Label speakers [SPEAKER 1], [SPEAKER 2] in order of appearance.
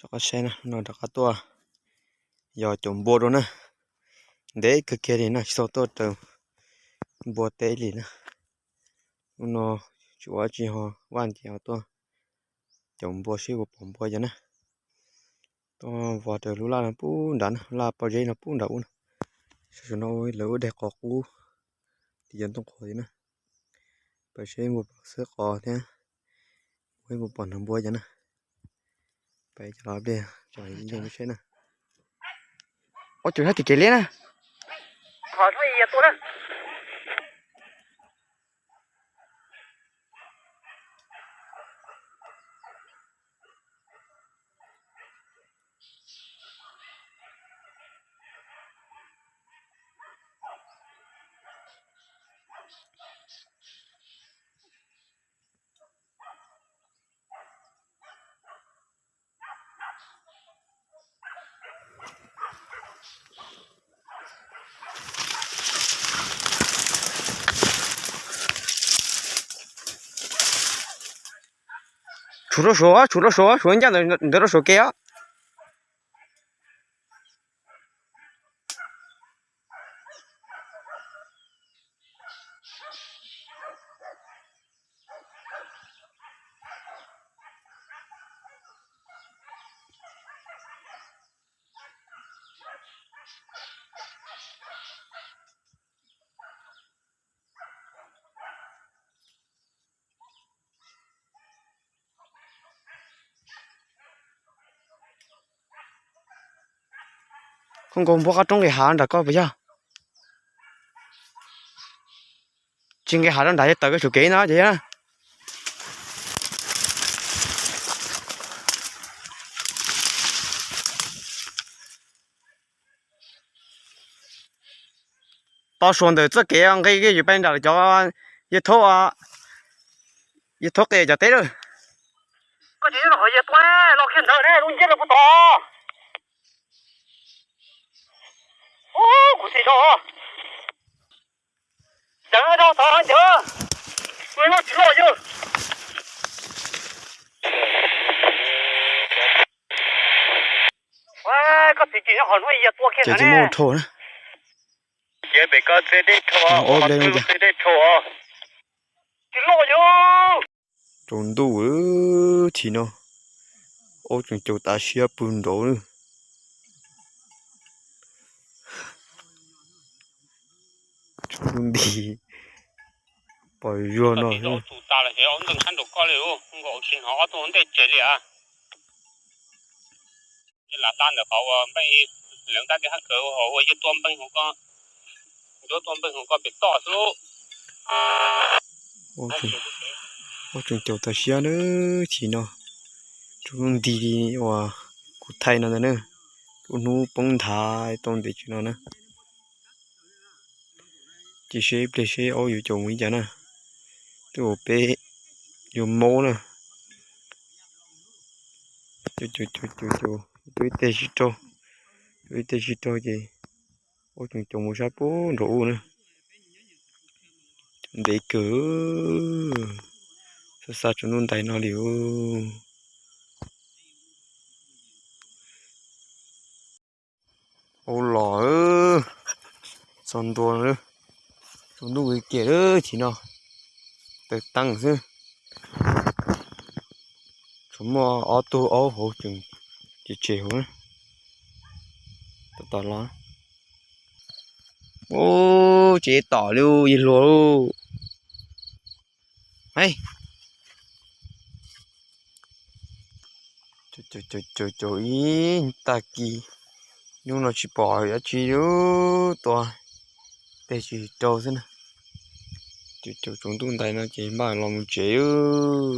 [SPEAKER 1] Saka xe nè, nó đã cắt tua, giờ chồng bò rồi nè, để cái kia thì nó sau đó từ bò té đi nè, nó chúa chỉ họ van chỉ họ tua, chồng bò xíu bò bò vậy nè, to vợ từ lú la nó bún đàn la bao giây nó bún đậu nè, sau nó lỡ để cọ cú, thì dân tung khỏi nè, bây giờ một sữa cọ thế, với một bọn hầm bò vậy nè, bây giờ làm đi, trời đi đâu xe nè, ôi trời hết thì kể lên nè.
[SPEAKER 2] Hỏi thôi gì tôi đó.
[SPEAKER 1] Chú nó số anh cha nó số kia. Không có bố trong cái hàng đã có bây giờ. Trên cái hàng đó đại tới cái số kế nó vậy á. Tao xuống từ trước kia cái gì bên đó cho cái thô à, cái thô kia cho té rồi.
[SPEAKER 2] Có gì nó hỏi gì tôi nó khiến thở đấy luôn chết là to. Ô của gì đó. Chẳng ai đâu thở chưa. Tôi nó chỉ lo chứ. Wow, có gì nó hỏi gì tôi khiến thở
[SPEAKER 1] đấy. Thô nữa.
[SPEAKER 2] Giờ bị có xe đi thua,
[SPEAKER 1] ôm lên luôn
[SPEAKER 2] xe đi thua. Chỉ lo chứ.
[SPEAKER 1] Trốn đủ thì nó. Ô chúng châu ta xia bùn đổ nữa. Trốn đi. Bởi vô nó.
[SPEAKER 2] Tụ ta là thế ông đừng săn được con liu, không có xin họ tôi không để chơi liền à. Cái là tan được họ bây lượng ta đi hát cờ họ với cái tôm bên họ có, cái tôm bên họ có bị to số.
[SPEAKER 1] Ô chúng châu ta xia nữa thì nó. Trốn đi và cụ thay nó nữa. Nu bông thái tông để cho nó nè. Chỉ xếp để xếp ô yêu chồng với chả nè. Tôi bé yêu mô nè. Tôi tê xí trâu. Tôi tê xí trâu gì. Ô chồng chồng một sát bố rượu nè. Để cửa. Sao sao cho nó tay nó liều. Ô lò ơ. Son đồ nữa. Son đồ người kia ơ chỉ nào. Tự tăng chứ. Chúng mà ô tô ô hổ chừng. Chỉ chèo nữa. Tao lo. Ô chế tỏ lưu gì luôn. Hey. Trời ta kỳ. Nhưng nó chỉ bỏ ra chỉ đâu tòa. Để chỉ trâu thế này. Chúng tôi tay nó chỉ bằng lòng chế ư.